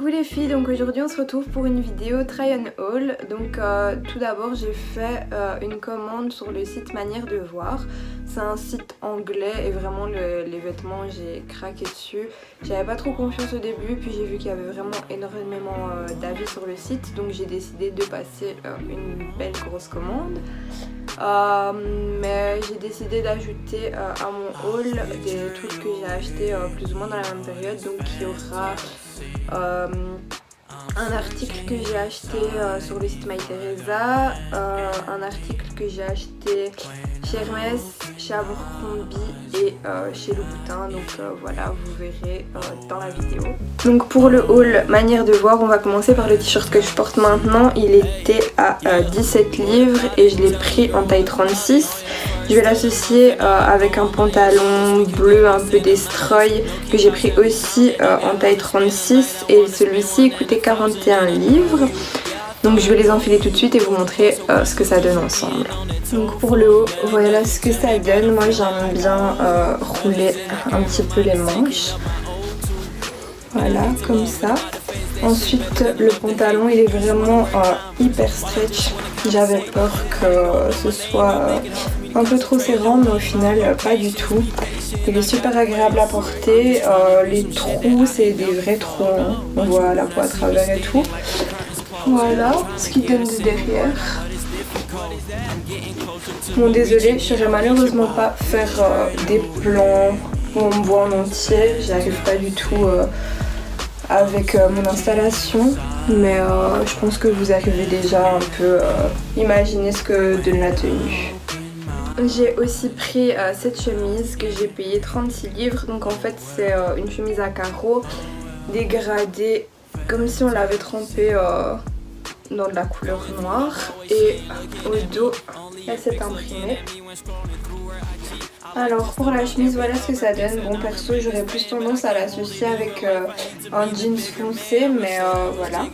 Coucou les filles, donc aujourd'hui on se retrouve pour une vidéo try on haul. Donc tout d'abord j'ai fait une commande sur le site Manière de Voir. C'est un site anglais et vraiment les vêtements j'ai craqué dessus. J'avais pas trop confiance au début, puis j'ai vu qu'il y avait vraiment énormément d'avis sur le site, donc j'ai décidé de passer une belle grosse commande. Mais j'ai décidé d'ajouter à mon haul des trucs que j'ai achetés plus ou moins dans la même période. Donc il y aura un article que j'ai acheté sur le site MyTheresa, un article que j'ai acheté chez Hermès, chez Abercrombie et chez Louboutin. Donc voilà, vous verrez dans la vidéo. Donc pour le haul Manière de Voir, on va commencer par le t-shirt que je porte maintenant. Il était à 17 livres et je l'ai pris en taille 36. Je vais l'associer avec un pantalon bleu un peu destroy que j'ai pris aussi en taille 36 et celui-ci coûtait 41 livres. Donc je vais les enfiler tout de suite et vous montrer ce que ça donne ensemble. Donc pour le haut, voilà ce que ça donne. Moi j'aime bien rouler un petit peu les manches. Voilà, comme ça. Ensuite le pantalon il est vraiment hyper stretch. J'avais peur que ce soit un peu trop serrant, mais au final pas du tout. Il est super agréable à porter. Les trous c'est des vrais trous, hein. On voit la peau à travers et tout. Voilà ce qu'il donne de derrière. Bon désolée, je saurais malheureusement pas faire des plans où on me voit en entier. J'arrive pas du tout avec mon installation, mais je pense que vous arrivez déjà un peu imaginer ce que donne la tenue. J'ai aussi pris cette chemise que j'ai payée 36 livres. Donc en fait c'est une chemise à carreaux dégradée comme si on l'avait trempée dans de la couleur noire. Et au dos elle s'est imprimée. Alors pour la chemise, voilà ce que ça donne. Bon perso j'aurais plus tendance à l'associer avec un jeans foncé, mais voilà.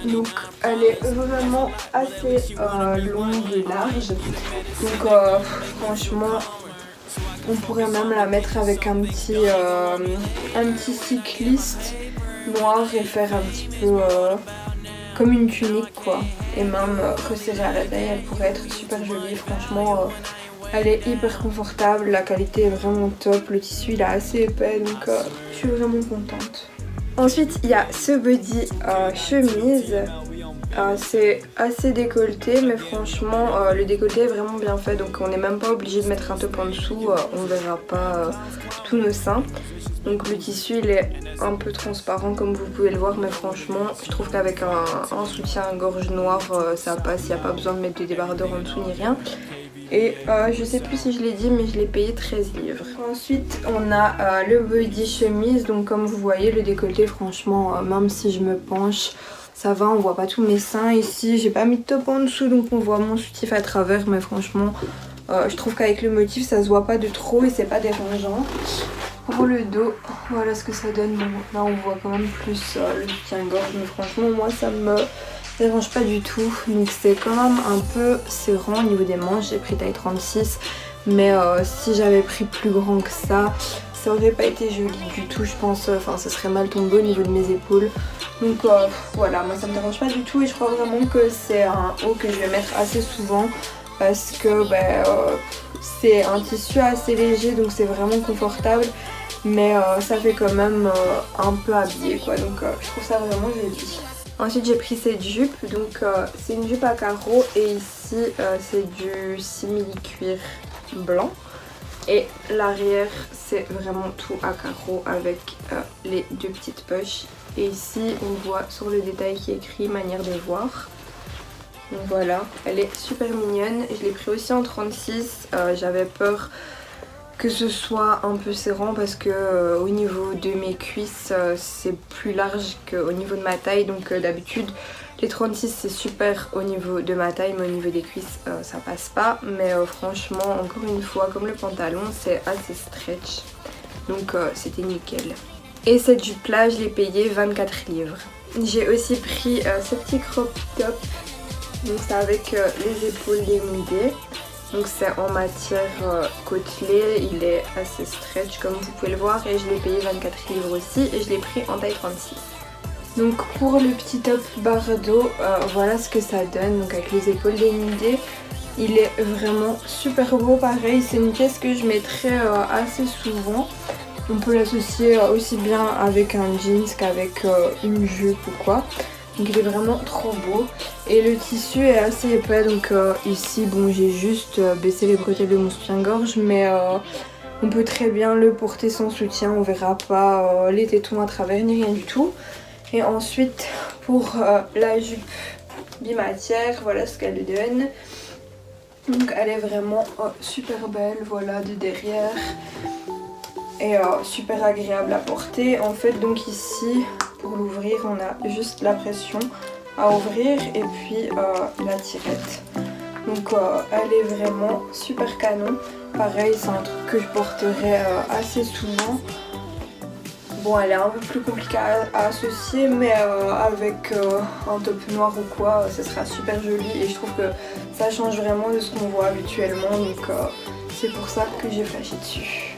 Donc elle est vraiment assez longue et large. Donc franchement on pourrait même la mettre avec un petit cycliste noir et faire un petit peu comme une tunique quoi. Et même resserrer à la taille, elle pourrait être super jolie. Franchement elle est hyper confortable, la qualité est vraiment top, le tissu il est assez épais, donc je suis vraiment contente. Ensuite il y a ce body chemise, c'est assez décolleté, mais franchement le décolleté est vraiment bien fait, donc on n'est même pas obligé de mettre un top en dessous, on verra pas tous nos seins. Donc le tissu il est un peu transparent comme vous pouvez le voir, mais franchement je trouve qu'avec un soutien-gorge noir ça passe, il n'y a pas besoin de mettre de débardeur en dessous ni rien. Et je sais plus si je l'ai dit, mais je l'ai payé 13 livres. Ensuite on a le body chemise. Donc comme vous voyez le décolleté franchement même si je me penche ça va, on voit pas tous mes seins. Ici j'ai pas mis de top en dessous donc on voit mon soutif à travers, mais franchement je trouve qu'avec le motif ça se voit pas de trop et c'est pas dérangeant. Pour le dos, voilà ce que ça donne. Bon, là on voit quand même plus le soutien-gorge, mais franchement moi ça me dérange pas du tout. Donc c'est quand même un peu serrant au niveau des manches. J'ai pris taille 36, mais si j'avais pris plus grand que ça aurait pas été joli du tout je pense. Enfin ça serait mal tombé au niveau de mes épaules. Donc voilà, moi ça me dérange pas du tout et je crois vraiment que c'est un haut que je vais mettre assez souvent parce que c'est un tissu assez léger, donc c'est vraiment confortable, mais ça fait quand même un peu habillé quoi, donc je trouve ça vraiment joli. Ensuite j'ai pris cette jupe, donc c'est une jupe à carreaux et ici c'est du simili-cuir blanc. Et l'arrière c'est vraiment tout à carreaux avec les deux petites poches. Et ici on voit sur le détail qui est écrit Manière de Voir. Donc voilà, elle est super mignonne. Je l'ai pris aussi en 36, j'avais peur que ce soit un peu serrant parce que au niveau de mes cuisses c'est plus large qu'au niveau de ma taille. Donc d'habitude les 36 c'est super au niveau de ma taille, mais au niveau des cuisses ça passe pas. Mais franchement encore une fois comme le pantalon c'est assez stretch, donc c'était nickel. Et cette jupe là je l'ai payée 24 livres. J'ai aussi pris ce petit crop top. Donc c'est avec les épaules dénudées. Donc c'est en matière côtelée, il est assez stretch comme vous pouvez le voir et je l'ai payé 24 livres aussi et je l'ai pris en taille 36. Donc pour le petit top Bardot, voilà ce que ça donne, donc avec les épaules dénudées. Il est vraiment super beau, pareil, c'est une pièce que je mettrais assez souvent. On peut l'associer aussi bien avec un jeans qu'avec une jupe ou quoi. Donc il est vraiment trop beau. Et le tissu est assez épais, donc ici bon j'ai juste baissé les bretelles de mon soutien-gorge, mais on peut très bien le porter sans soutien, on verra pas les tétons à travers ni rien du tout. Et ensuite pour la jupe bimatière, voilà ce qu'elle donne. Donc elle est vraiment super belle, voilà, de derrière. Et super agréable à porter. En fait donc ici pour l'ouvrir on a juste la pression à ouvrir et puis la tirette. Donc elle est vraiment super canon. Pareil c'est un truc que je porterai assez souvent. Bon elle est un peu plus compliquée à associer mais avec un top noir ou quoi ça sera super joli et je trouve que ça change vraiment de ce qu'on voit habituellement donc c'est pour ça que j'ai flashé dessus.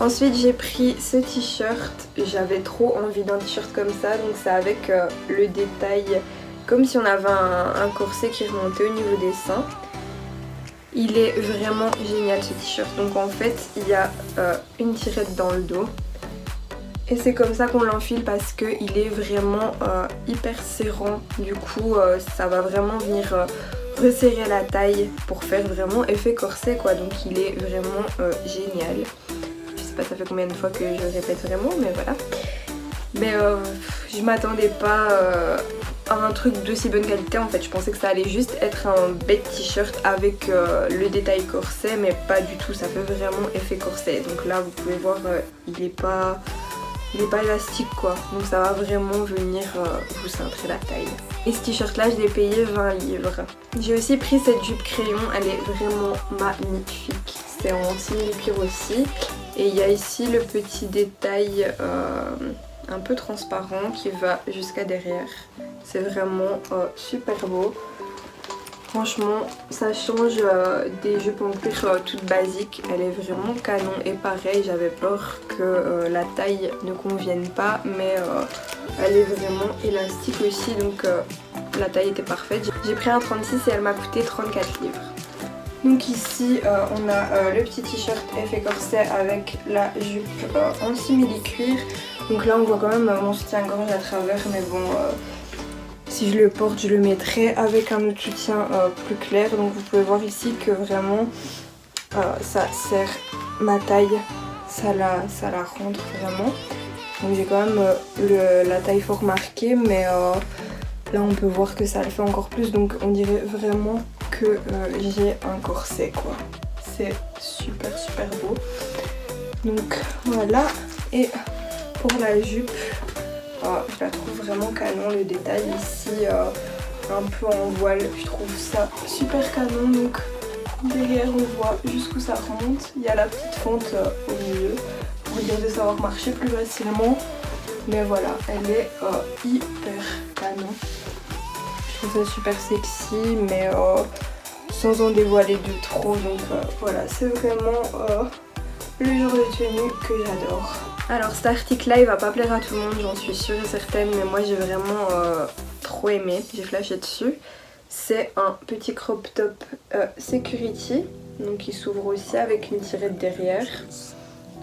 Ensuite j'ai pris ce t-shirt, j'avais trop envie d'un t-shirt comme ça, donc c'est avec le détail comme si on avait un corset qui remontait au niveau des seins. Il est vraiment génial ce t-shirt, donc en fait il y a une tirette dans le dos. Et c'est comme ça qu'on l'enfile parce qu'il est vraiment hyper serrant, du coup ça va vraiment venir resserrer la taille pour faire vraiment effet corset quoi, donc il est vraiment génial. Je sais pas ça fait combien de fois que je répète vraiment mais voilà. Mais je m'attendais pas à un truc d'aussi bonne qualité en fait, je pensais que ça allait juste être un bête t-shirt avec le détail corset mais pas du tout, ça fait vraiment effet corset. Donc là vous pouvez voir il est pas élastique quoi, donc ça va vraiment venir vous cintrer la taille. Et ce t-shirt là je l'ai payé 20 livres. J'ai aussi pris cette jupe crayon, elle est vraiment magnifique, c'est en simili-cuir aussi. Et il y a ici le petit détail un peu transparent qui va jusqu'à derrière. C'est vraiment super beau. Franchement ça change des jupes en cuir toutes basiques, elle est vraiment canon et pareil j'avais peur que la taille ne convienne pas mais elle est vraiment élastique aussi donc la taille était parfaite. J'ai pris un 36 et elle m'a coûté 34 livres. Donc ici on a le petit t-shirt effet corset avec la jupe en simili-cuir. Donc là on voit quand même mon soutien-gorge à travers mais bon... si je le porte, je le mettrai avec un autre soutien plus clair. Donc vous pouvez voir ici que vraiment ça serre ma taille, ça la rentre vraiment. Donc j'ai quand même la taille fort marquée, mais là on peut voir que ça le fait encore plus. Donc on dirait vraiment que j'ai un corset quoi. C'est super super beau. Donc voilà, et pour la jupe, je la trouve vraiment canon, le détail ici un peu en voile, je trouve ça super canon. Donc derrière on voit jusqu'où ça remonte, il y a la petite fente au milieu pour dire de savoir marcher plus facilement. Mais voilà, elle est hyper canon. Je trouve ça super sexy mais sans en dévoiler de trop. Donc voilà, c'est vraiment le genre de tenue que j'adore. Alors cet article là il va pas plaire à tout le monde, j'en suis sûre et certaine, mais moi j'ai vraiment trop aimé, j'ai flashé dessus. C'est un petit crop top security, donc il s'ouvre aussi avec une tirette derrière.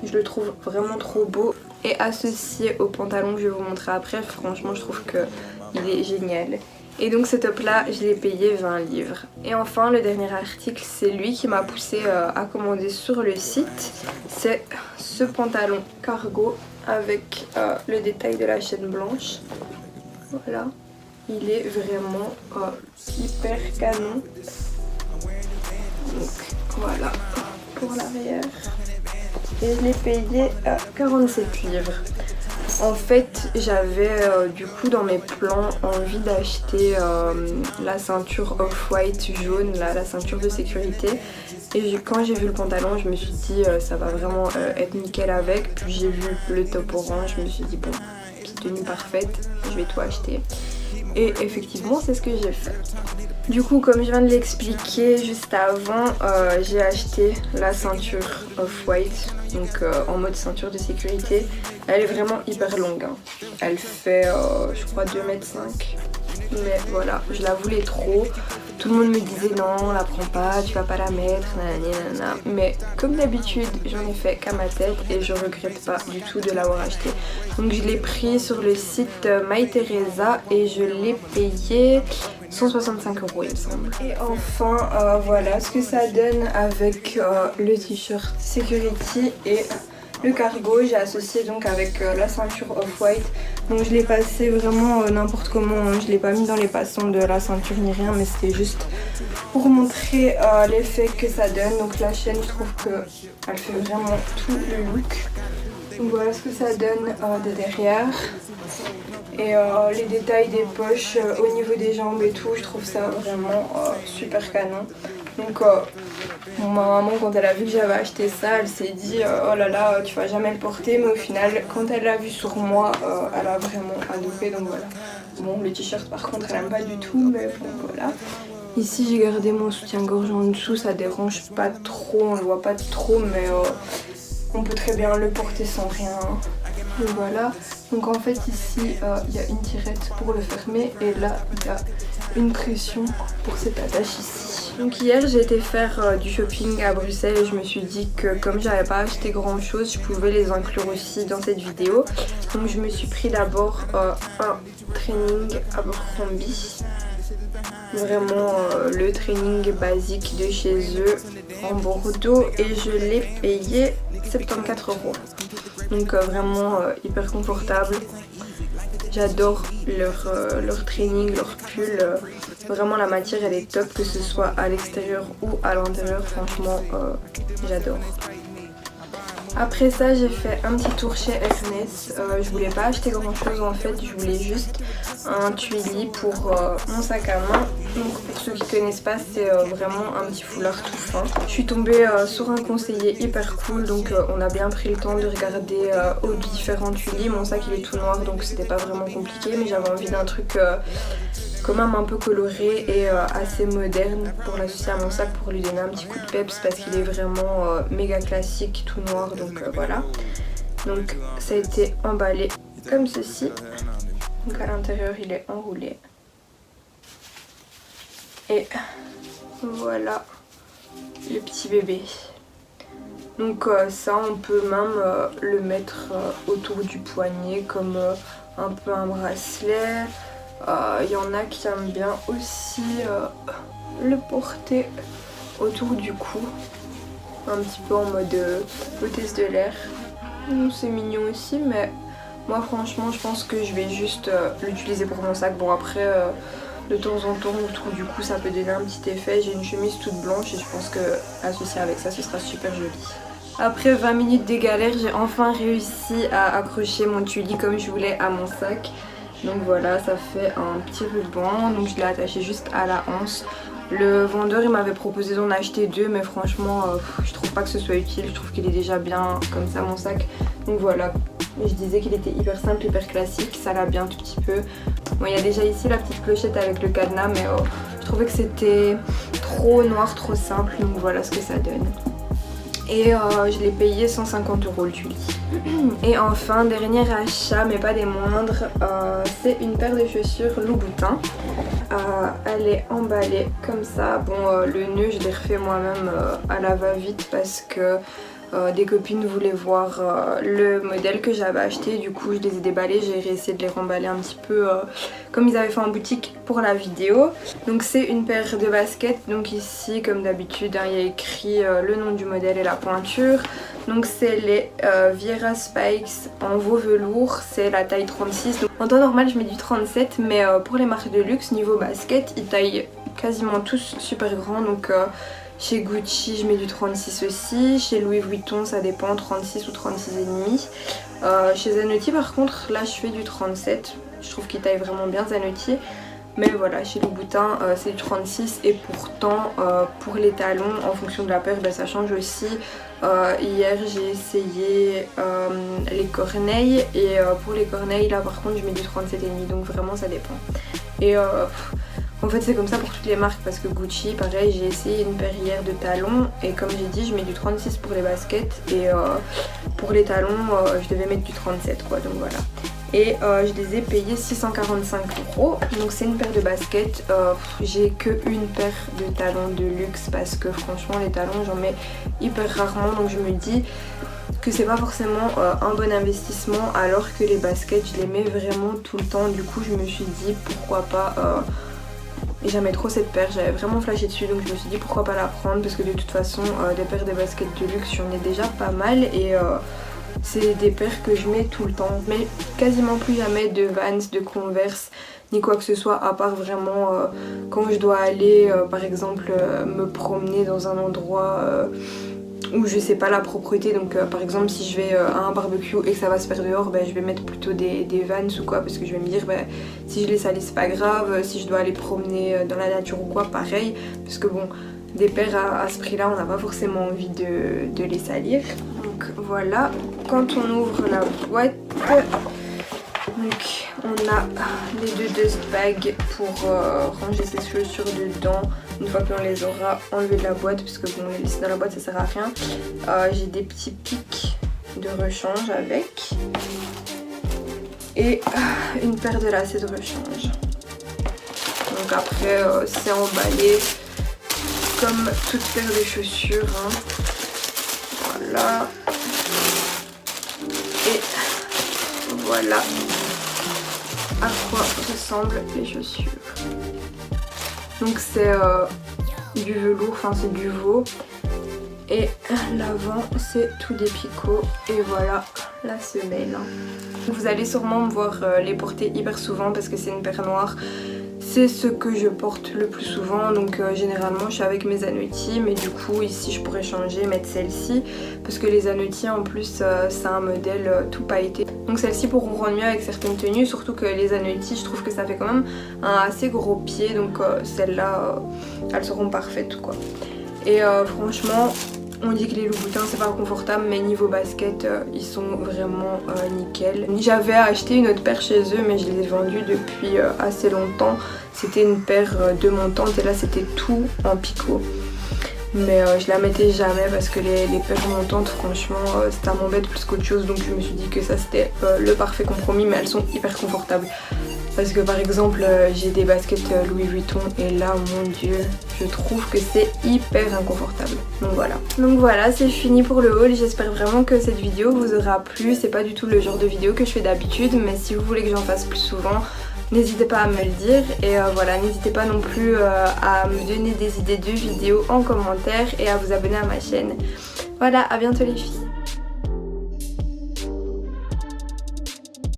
Je le trouve vraiment trop beau et associé au pantalon que je vais vous montrer après, franchement je trouve qu'il est génial. Et donc ce top là je l'ai payé 20 livres. Et enfin le dernier article, c'est lui qui m'a poussé à commander sur le site. C'est ce pantalon cargo avec le détail de la chaîne blanche. Voilà, il est vraiment hyper canon. Donc voilà pour l'arrière. Et je l'ai payé 47 livres. En fait j'avais du coup dans mes plans envie d'acheter la ceinture off-white jaune, la ceinture de sécurité. Et quand j'ai vu le pantalon je me suis dit ça va vraiment être nickel avec. Puis j'ai vu le top orange, je me suis dit bon, petite tenue parfaite, je vais tout acheter. Et effectivement c'est ce que j'ai fait. Du coup comme je viens de l'expliquer juste avant, j'ai acheté la ceinture off-white. donc en mode ceinture de sécurité. Elle est vraiment hyper longue, hein. Elle fait je crois 2,5 m. Mais voilà, je la voulais trop. Tout le monde me disait non, la prends pas, tu vas pas la mettre, nanana. Mais comme d'habitude, j'en ai fait qu'à ma tête et je regrette pas du tout de l'avoir acheté. Donc je l'ai pris sur le site MyTheresa et je l'ai payé 165 € il me semble. Et enfin voilà ce que ça donne avec le t-shirt Security et le cargo. J'ai associé donc avec la ceinture Off-White. Donc je l'ai passé vraiment n'importe comment, hein. Je l'ai pas mis dans les passants de la ceinture ni rien, mais c'était juste pour montrer l'effet que ça donne. Donc la chaîne, je trouve qu'elle fait vraiment tout le look. Donc voilà ce que ça donne de derrière. Et les détails des poches au niveau des jambes et tout, je trouve ça vraiment super canon. Donc ma maman, quand elle a vu que j'avais acheté ça, elle s'est dit oh là là, tu vas jamais le porter. Mais au final, quand elle l'a vu sur moi, elle a vraiment adoré. Donc voilà. Bon, le t-shirt par contre, elle aime pas du tout, mais bon voilà. Ici j'ai gardé mon soutien-gorge en dessous, ça dérange pas trop, on le voit pas trop, mais on peut très bien le porter sans rien. Donc voilà, donc en fait ici il y a une tirette pour le fermer et là il y a une pression pour cette attache ici. Donc hier j'ai été faire du shopping à Bruxelles et je me suis dit que comme j'avais pas acheté grand chose, je pouvais les inclure aussi dans cette vidéo. Donc je me suis pris d'abord un training Abercrombie. Vraiment le training basique de chez eux en Bordeaux et je l'ai payé 74 €. Donc vraiment hyper confortable. J'adore leur training, leur pull. Vraiment la matière elle est top, que ce soit à l'extérieur ou à l'intérieur. Franchement j'adore. Après ça j'ai fait un petit tour chez Hermès. Je voulais pas acheter grand chose en fait, je voulais juste un tuili pour mon sac à main. Donc pour ceux qui connaissent pas, c'est vraiment un petit foulard tout fin. Je suis tombée sur un conseiller hyper cool, donc on a bien pris le temps de regarder aux différents tuilis. Mon sac il est tout noir donc c'était pas vraiment compliqué, mais j'avais envie d'un truc quand même un peu coloré et assez moderne pour l'associer à mon sac, pour lui donner un petit coup de peps parce qu'il est vraiment méga classique, tout noir, donc voilà. Donc ça a été emballé comme ceci. Donc à l'intérieur il est enroulé. Et voilà le petit bébé. Donc ça on peut même le mettre autour du poignet comme un peu un bracelet. Il y en a qui aiment bien aussi le porter autour du cou, un petit peu en mode hôtesse de l'air. C'est mignon aussi, mais moi franchement je pense que je vais juste l'utiliser pour mon sac. Bon après de temps en temps autour du cou ça peut donner un petit effet. J'ai une chemise toute blanche et je pense que associée avec ça ce sera super joli. Après 20 minutes de galère, j'ai enfin réussi à accrocher mon tuili comme je voulais à mon sac. Donc voilà, ça fait un petit ruban, donc je l'ai attaché juste à la anse. Le vendeur il m'avait proposé d'en acheter 2, mais franchement je trouve pas que ce soit utile, je trouve qu'il est déjà bien comme ça mon sac. Donc voilà, je disais qu'il était hyper simple, hyper classique, ça l'a bien un tout petit peu. Bon, il y a déjà ici la petite clochette avec le cadenas, mais je trouvais que c'était trop noir, trop simple, donc voilà ce que ça donne. Et je l'ai payé 150 € le tuili. Et enfin, dernier achat, mais pas des moindres, c'est une paire de chaussures Louboutin. Elle est emballée comme ça. Bon, le nœud, je l'ai refait moi-même à la va-vite parce que des copines voulaient voir le modèle que j'avais acheté. Du coup, je les ai déballés. J'ai essayé de les remballer un petit peu comme ils avaient fait en boutique pour la vidéo. Donc c'est une paire de baskets. Donc ici, comme d'habitude, hein, il y a écrit le nom du modèle et la pointure. Donc c'est les Viera Spikes en veau velours. C'est la taille 36. Donc, en temps normal, je mets du 37. Mais pour les marques de luxe, niveau basket, ils taillent quasiment tous super grands. Donc chez Gucci, je mets du 36 aussi. Chez Louis Vuitton, ça dépend, 36 ou 36,5. Chez Zanotti, par contre, là, je fais du 37. Je trouve qu'il taille vraiment bien Zanotti. Mais voilà, chez Louboutin, c'est du 36. Et pourtant, pour les talons, en fonction de la paire, ben, ça change aussi. Hier, j'ai essayé les corneilles. Et pour les corneilles, là, par contre, je mets du 37,5. Donc vraiment, ça dépend. Et En fait c'est comme ça pour toutes les marques parce que Gucci pareil, j'ai essayé une paire hier de talons et comme j'ai dit je mets du 36 pour les baskets et pour les talons je devais mettre du 37 quoi, donc voilà. Et je les ai payés 645 €. Donc c'est une paire de baskets. J'ai que une paire de talons de luxe parce que franchement les talons j'en mets hyper rarement, donc je me dis que c'est pas forcément un bon investissement alors que les baskets je les mets vraiment tout le temps. Du coup je me suis dit pourquoi pas, et j'aimais trop cette paire, j'avais vraiment flashé dessus donc je me suis dit pourquoi pas la prendre parce que de toute façon des paires de baskets de luxe j'en ai déjà pas mal et c'est des paires que je mets tout le temps. Mais quasiment plus jamais de Vans, de Converse ni quoi que ce soit à part vraiment quand je dois aller par exemple me promener dans un endroit où je sais pas la propreté, donc par exemple si je vais à un barbecue et que ça va se faire dehors, je vais mettre plutôt des Vans ou quoi parce que je vais me dire si je les salis c'est pas grave, si je dois aller promener dans la nature ou quoi pareil, parce que bon des paires à ce prix là on n'a pas forcément envie de les salir. Donc voilà, quand on ouvre la boîte, donc on a les deux dust bags pour ranger ses chaussures dedans une fois qu'on les aura enlevées de la boîte parce que bon les laisser dans la boîte ça sert à rien. J'ai des petits pics de rechange avec et une paire de lacets de rechange. Donc après c'est emballé comme toute paire de chaussures hein. Voilà, et voilà à quoi ressemblent les chaussures. Donc c'est du velours, enfin c'est du veau. Et l'avant c'est tout des picots. Et voilà la semelle. Vous allez sûrement me voir les porter hyper souvent parce que c'est une paire noire. C'est ce que je porte le plus souvent, donc généralement je suis avec mes Anotti, mais du coup ici je pourrais changer, mettre celle-ci parce que les Anotti en plus c'est un modèle tout pailleté, donc celles-ci pourront rendre mieux avec certaines tenues, surtout que les Anotti je trouve que ça fait quand même un assez gros pied, donc celles-là elles seront parfaites quoi. Et franchement on dit que les Louboutins c'est pas confortable, mais niveau basket ils sont vraiment nickel. J'avais acheté une autre paire chez eux mais je les ai vendues depuis assez longtemps. C'était une paire de montantes et là c'était tout en picot. Mais je la mettais jamais parce que les paires montantes franchement ça m'embête plus qu'autre chose, donc je me suis dit que ça c'était le parfait compromis, mais elles sont hyper confortables. Parce que par exemple j'ai des baskets Louis Vuitton et là mon dieu je trouve que c'est hyper inconfortable. Donc voilà c'est fini pour le haul. J'espère vraiment que cette vidéo vous aura plu. C'est pas du tout le genre de vidéo que je fais d'habitude, mais si vous voulez que j'en fasse plus souvent n'hésitez pas à me le dire. Et voilà, n'hésitez pas non plus à me donner des idées de vidéos en commentaire et à vous abonner à ma chaîne. Voilà, à bientôt les filles.